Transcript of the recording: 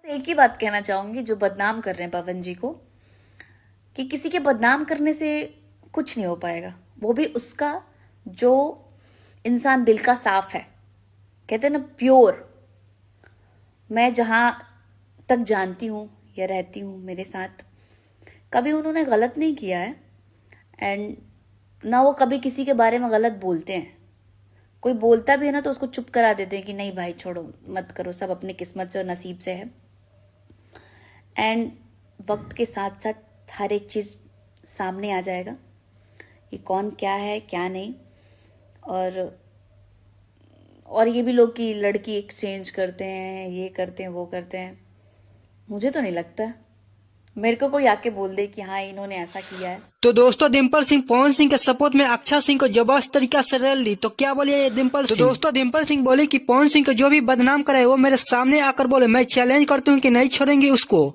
एक ही बात कहना चाहूंगी जो बदनाम कर रहे हैं पवन जी को, कि किसी के बदनाम करने से कुछ नहीं हो पाएगा। वो भी उसका जो इंसान दिल का साफ है, कहते हैं ना प्योर। मैं जहां तक जानती हूँ या रहती हूँ, मेरे साथ कभी उन्होंने गलत नहीं किया है। एंड ना वो कभी किसी के बारे में गलत बोलते हैं। कोई बोलता भी है ना तो उसको चुप करा देते हैं कि नहीं भाई छोड़ो, मत करो, सब अपनी किस्मत से और नसीब से है। एंड वक्त के साथ साथ हर एक चीज़ सामने आ जाएगा कि कौन क्या है क्या नहीं। और ये भी लोग कि लड़की एक्सचेंज करते हैं, ये करते हैं, वो करते हैं, मुझे तो नहीं लगता। मेरे को कोई आके बोल दे कि हाँ इन्होंने ऐसा किया है। तो दोस्तों डिम्पल सिंह पवन सिंह के सपोर्ट में अक्षय सिंह को जबरदस्त तरीका से रेल ली, तो क्या बोलिए ये डिम्पल सिंह। तो दोस्तों डिम्पल सिंह बोली कि पवन सिंह को जो भी बदनाम करे वो मेरे सामने आकर बोले, मैं चैलेंज करती हूँ कि नहीं छोड़ेंगे उसको।